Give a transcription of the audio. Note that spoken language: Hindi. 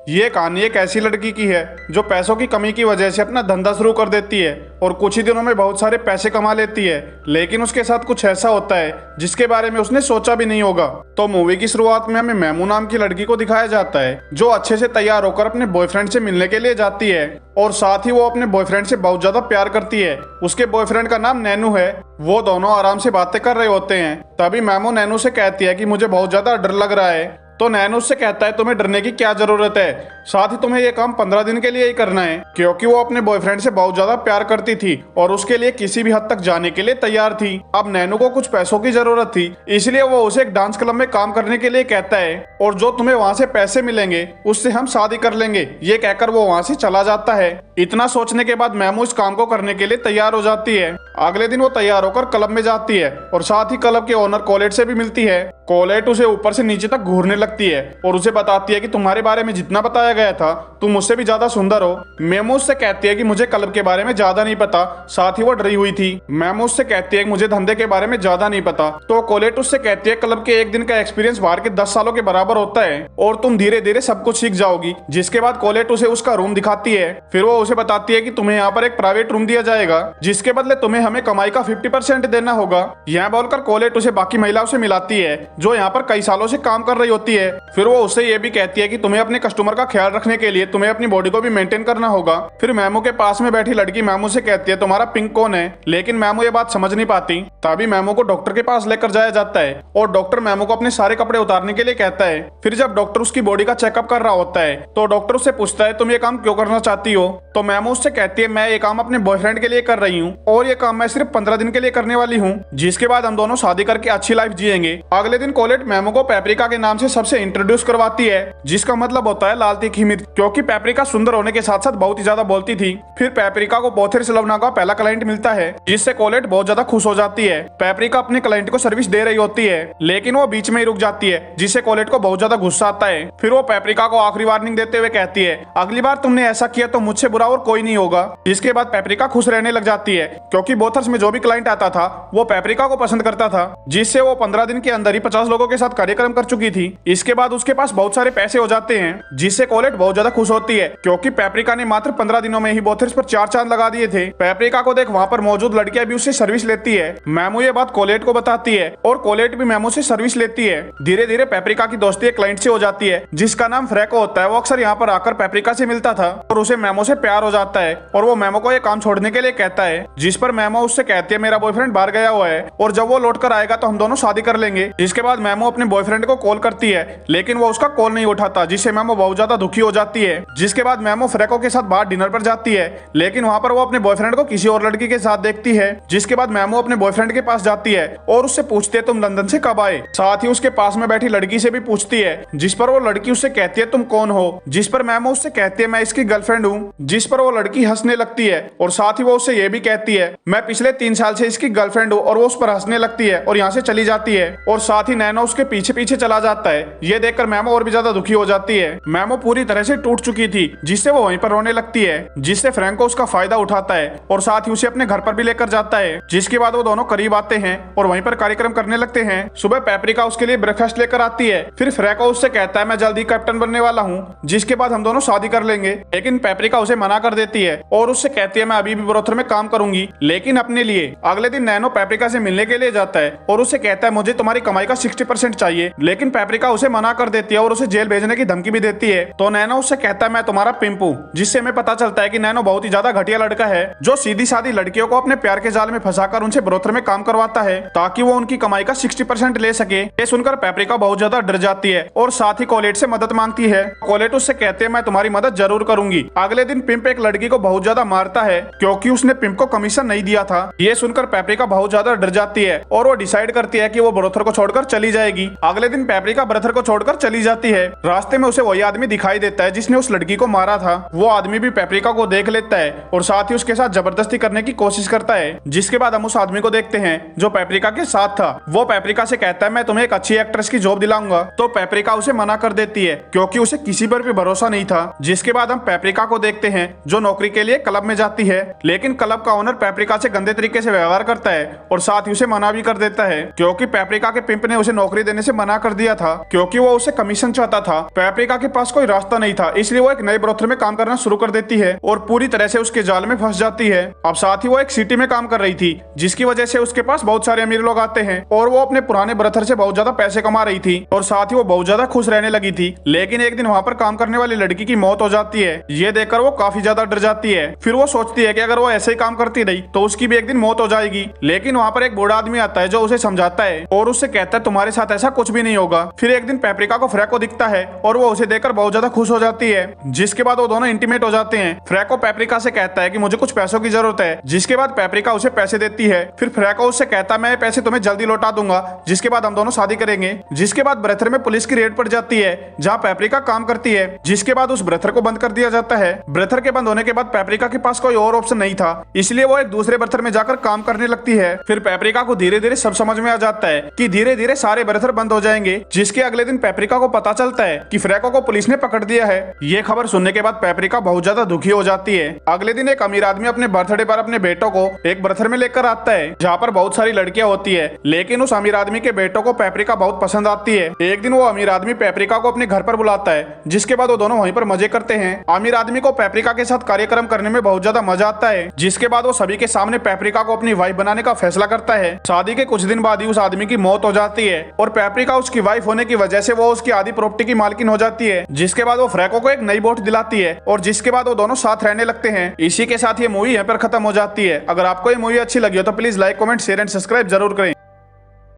ये कहानी एक ऐसी लड़की की है जो पैसों की कमी की वजह से अपना धंधा शुरू कर देती है और कुछ ही दिनों में बहुत सारे पैसे कमा लेती है, लेकिन उसके साथ कुछ ऐसा होता है जिसके बारे में उसने सोचा भी नहीं होगा। तो मूवी की शुरुआत में हमें मैमू नाम की लड़की को दिखाया जाता है जो अच्छे से तैयार होकर अपने बॉयफ्रेंड से मिलने के लिए जाती है और साथ ही वो अपने बॉयफ्रेंड से बहुत ज्यादा प्यार करती है। उसके बॉयफ्रेंड का नाम नैनू है। वो दोनों आराम से बातें कर रहे होते हैं, तभी मैमू नैनू से कहती है कि मुझे बहुत ज्यादा डर लग रहा है। तो नैनू उससे कहता है तुम्हें डरने की क्या जरूरत है, साथ ही तुम्हें ये काम 15 दिन के लिए ही करना है, क्योंकि वो अपने बॉयफ्रेंड से बहुत ज्यादा प्यार करती थी और उसके लिए किसी भी हद तक जाने के लिए तैयार थी। अब नैनू को कुछ पैसों की जरूरत थी, इसलिए वो उसे एक डांस क्लब में काम करने के लिए कहता है और जो तुम्हें वहाँ से पैसे मिलेंगे उससे हम शादी कर लेंगे, ये कहकर वो वहाँ से चला जाता है। इतना सोचने के बाद मैमू इस काम को करने के लिए तैयार हो जाती है। अगले दिन वो तैयार होकर क्लब में जाती है और साथ ही क्लब के ओनर कोलेट से भी मिलती है। कोलेट उसे ऊपर से नीचे तक घूरने लगती है और उसे बताती है कि तुम्हारे बारे में जितना बताया गया था तुम मुझसे भी ज्यादा सुंदर हो। मैमू उससे कहती है कि मुझे क्लब के बारे में ज्यादा नहीं पता, साथ ही वो डरी हुई थी। मैमू उससे कहती है कि मुझे धंधे के बारे में ज्यादा नहीं पता। तो कोलेट उससे कहती है क्लब के एक दिन का एक्सपीरियंस बाहर के 10 सालों के बराबर होता है और तुम धीरे धीरे सब कुछ सीख जाओगी। जिसके बाद कोलेट उसे उसका रूम दिखाती है। फिर वो उसे बताती है कि तुम्हें यहाँ पर एक प्राइवेट रूम दिया जाएगा जिसके बदले तुम्हें हमें कमाई का 50% देना होगा। यह बोलकर कोलेट उसे बाकी महिलाओं से मिलाती है जो यहाँ पर कई सालों से काम कर रही होती है। फिर वो उससे ये भी कहती है कि तुम्हें अपने कस्टमर का ख्याल रखने के लिए तुम्हें अपनी बॉडी को भी मेंटेन करना होगा। फिर मैमू के पास में बैठी लड़की मैमू से कहती है तुम्हारा पिंक कौन है, लेकिन मैमू ये बात समझ नहीं पाती। तभी मैमू को डॉक्टर के पास लेकर जाया जाता है और डॉक्टर मैमू को अपने सारे कपड़े उतारने के लिए कहता है। फिर जब डॉक्टर उसकी बॉडी का चेकअप कर रहा होता है तो डॉक्टर उससे पूछता है तुम ये काम क्यों करना चाहती हो। तो मैमू उससे कहती है मैं ये काम अपने बॉयफ्रेंड के लिए कर रही हूँ और ये काम मैं सिर्फ 15 दिन के लिए करने वाली हूँ, जिसके बाद हम दोनों शादी करके अच्छी लाइफ जिएंगे। अगले दिन कोलेट मैमू को पेपरिका के नाम से सबसे इंट्रोड्यूस करवाती है, जिसका मतलब होता है लाल तीखी मिर्च, क्योंकि पेपरिका सुंदर होने के साथ साथ बहुत ही ज्यादा बोलती थी। फिर पेपरिका को बोथेरिस लव नाम का पहला क्लाइंट मिलता है, जिससे कोलेट बहुत ज्यादा खुश हो जाती है। पेपरिका अपने क्लाइंट को सर्विस दे रही होती है लेकिन वो बीच में ही रुक जाती है, जिससे कोलेट को बहुत ज्यादा गुस्सा आता है। फिर वो पेपरिका को आखिरी वार्निंग देते हुए कहती है अगली बार तुमने ऐसा किया तो मुझसे बुरा और कोई नहीं होगा। जिसके बाद पेपरिका खुश रहने लग जाती है क्योंकि बोथर्स में जो भी क्लाइंट आता था वो पेपरिका को पसंद करता था, जिससे वो 15 दिन के अंदर ही 50 लोगों के साथ कार्यक्रम कर चुकी थी। इसके बाद उसके पास बहुत सारे पैसे हो जाते हैं, जिससे कोलेट बहुत ज्यादा खुश होती है क्योंकि पेपरिका ने मात्र 15 दिनों में ही बोथर्स पर 4 चांद लगा दिए थे। पेपरिका को देख वहाँ पर मौजूद लड़कियां भी उससे सर्विस लेती है। मैमू ये बात कोलेट को बताती है और कोलेट भी मैमू से सर्विस लेती है। धीरे धीरे पेपरिका की दोस्ती एक क्लाइंट से हो जाती है जिसका नाम फ्रैको होता है। वो अक्सर यहाँ पर आकर पेपरिका से मिलता था और उसे मैमू से प्यार हो जाता है और वो मैमू को ये काम छोड़ने के लिए कहता है, जिस पर मैमू उससे कहती है मेरा बॉयफ्रेंड बाहर गया हुआ है और जब वो लौट कर आएगा तो हम दोनों शादी कर लेंगे। जिसके बाद मैमू अपने बॉयफ्रेंड को कॉल करती है लेकिन वो उसका कॉल नहीं उठाता, जिससे मैमू बहुत ज्यादा दुखी हो जाती है। जिसके बाद मैमू फ्रैको के साथ बाहर डिनर पर जाती है लेकिन वहाँ पर वो अपने बॉयफ्रेंड को किसी और लड़की के साथ देखती है। जिसके बाद मैमू अपने बॉयफ्रेंड के पास जाती है और उससे पूछती है तुम लंदन से कब आए। साथ ही उसके पास में बैठी लड़की से भी पूछती है, जिस पर वो लड़की उससे कहती है तुम कौन हो। जिस पर मैमू उससे कहती है मैं इसकी गर्लफ्रेंड हूँ। जिस पर वो लड़की हंसने लगती है और साथ ही वो उससे ये भी कहती है मैं पिछले 3 साल से इसकी गर्लफ्रेंड हूँ और वो उस पर हंसने लगती है और यहाँ से चली जाती है और साथ ही नैनो उसके पीछे पीछे चला जाता है। ये देखकर मैमू और भी ज्यादा दुखी हो जाती है। मैमू पूरी तरह से टूट चुकी थी, जिससे वो वहीं पर रोने लगती है, जिससे फ्रैंको उसका फायदा उठाता है और साथ ही उसे अपने घर पर भी लेकर जाता है। जिसके बाद वो दोनों करीब आते हैं और वहीं पर कार्यक्रम करने लगते हैं। सुबह पेपरिका उसके लिए ब्रेकफास्ट लेकर आती है। फिर फ्रैंको उससे कहता है मैं जल्दी कैप्टन बनने वाला हूँ, जिसके बाद हम दोनों शादी कर लेंगे। लेकिन पेपरिका उसे मना कर देती है और उससे कहती है मैं अभी भी ब्रोथर में काम करूंगी, लेकिन अपने लिए। अगले दिन नैनो पेपरिका से मिलने के लिए जाता है और उससे कहता है मुझे तुम्हारी कमाई का 60% चाहिए, लेकिन पेपरिका उसे मना कर देती है और उसे जेल भेजने की धमकी भी देती है। तो नैनो उससे कहता है मैं तुम्हारा पिंप हूँ, जिससे हमें पता चलता है कि नैनो बहुत ही ज्यादा घटिया लड़का है जो सीधी सादी लड़कियों को अपने प्यार के जाल में फंसाकर उनसे ब्रोथर में काम करवाता है ताकि वो उनकी कमाई का 60% ले सके। ये सुनकर पेपरिका बहुत ज्यादा डर जाती है और साथ ही कोलेट से मदद मांगती है। कोलेट उससे कहते हैं मैं तुम्हारी मदद जरूर करूंगी। अगले दिन पिंप एक लड़की को बहुत ज्यादा मारता है क्योंकि उसने पिंप को कमीशन नहीं दिया था। ये सुनकर पेपरिका बहुत ज्यादा डर जाती है और वो डिसाइड करती है कि वो ब्रोथर को छोड़कर चली जाएगी। अगले दिन पेपरिका ब्रदर को छोड़कर चली जाती है। रास्ते में उसे वही आदमी दिखाई देता है जिसने उस लड़की को मारा था। वो आदमी भी पेपरिका को देख लेता है और साथ ही उसके साथ जबरदस्ती करने की कोशिश करता है। जिसके बाद हम उस आदमी को देखते हैं जो पेपरिका के साथ था। वो पेपरिका से कहता है मैं तुम्हें एक अच्छी एक्ट्रेस की जॉब दिलाऊंगा। तो पेपरिका उसे मना कर देती है क्योंकि उसे किसी पर भी भरोसा नहीं था। जिसके बाद हम पेपरिका को देखते हैं जो नौकरी के लिए क्लब में जाती है, लेकिन क्लब का ओनर पेपरिका से गंदे तरीके से व्यवहार करता है और साथ ही उसे मना भी कर देता है, क्योंकि पेपरिका के पिंप ने उसे नौकरी देने से मना कर दिया था, क्योंकि वो उसे कमीशन चाहता था। पेपरिका के पास कोई रास्ता नहीं था, इसलिए वो एक नए ब्रोथल में काम करना शुरू कर देती है और पूरी तरह से उसके जाल में फंस जाती है। अब साथ ही वो एक सिटी में काम कर रही थी, जिसकी वजह से उसके पास बहुत सारे अमीर लोग आते हैं और वो अपने पुराने ब्रदर से बहुत ज्यादा पैसे कमा रही थी और साथ ही वो बहुत ज्यादा खुश रहने लगी थी। लेकिन एक दिन वहाँ पर काम करने वाली लड़की की मौत हो जाती है। ये देखकर वो काफी ज्यादा डर जाती है। फिर वो सोचती है कि अगर वो ऐसे ही काम करती रही तो उसकी भी एक दिन मौत हो जाएगी। लेकिन वहाँ पर एक बूढ़ा आदमी आता है जो उसे समझाता है और उससे कहता है तुम्हारे साथ ऐसा कुछ भी नहीं होगा। फिर एक दिन पेपरिका को फ्रैको दिखता है और वो उसे देखकर बहुत ज्यादा खुश हो जाती है, जिसके बाद वो दोनों इंटीमेट हो जाते हैं। फ्रैको पेपरिका से कहता है कि मुझे कुछ पैसों की जरूरत है, जिसके बाद पेपरिका उसे पैसे देती है। फिर फ्रैको उससे कहता है मैं ये पैसे तुम्हें जल्दी लौटा दूंगा, जिसके बाद हम दोनों शादी करेंगे। जिसके बाद ब्रथर में पुलिस की रेड पड़ जाती है जहाँ पेपरिका काम करती है, जिसके बाद उस ब्रथर को बंद कर दिया जाता है। ब्रथर के बंद होने के बाद पेपरिका के पास कोई और ऑप्शन नहीं था, इसलिए वो एक दूसरे ब्रथर में जाकर काम करने लगती है। फिर पेपरिका को धीरे धीरे सब समझ में आ जाता है कि धीरे धीरे सारे ब्रथर बंद हो जाएंगे। जिसके अगले दिन पेपरिका को पता चलता है कि फ्रैको को पुलिस ने पकड़ दिया है। ये खबर सुनने के बाद पेपरिका बहुत ज्यादा दुखी हो जाती है। अगले दिन एक अमीर आदमी अपने बर्थडे पर अपने बेटों को एक ब्रथर में लेकर आता है जहाँ पर बहुत सारी लड़कियां होती है, लेकिन उस अमीर आदमी के बेटों को पेपरिका बहुत पसंद आती है। एक दिन वो अमीर आदमी पेपरिका को अपने घर पर बुलाता है, जिसके बाद वो दोनों वहीं पर मजे करते हैं। अमीर आदमी को पेपरिका के साथ कार्यक्रम करने में बहुत ज्यादा मजा आता है, जिसके बाद वो सभी के सामने पेपरिका को अपनी वाइफ बनाने का फैसला करता है। शादी के कुछ दिन बाद ही उस आदमी की मौत हो जाती है और पेपरिका उसकी वाइफ होने की वजह से वो उसकी आधी प्रॉपर्टी की मालकिन हो जाती है। जिसके बाद वो फ्रैको को एक नई बोट दिलाती है और जिसके बाद वो दोनों साथ रहने लगते हैं। इसी के साथ ये मूवी यहाँ पर खत्म हो जाती है। अगर आपको ये मूवी अच्छी लगी हो तो please like, comment, share and subscribe जरूर करें।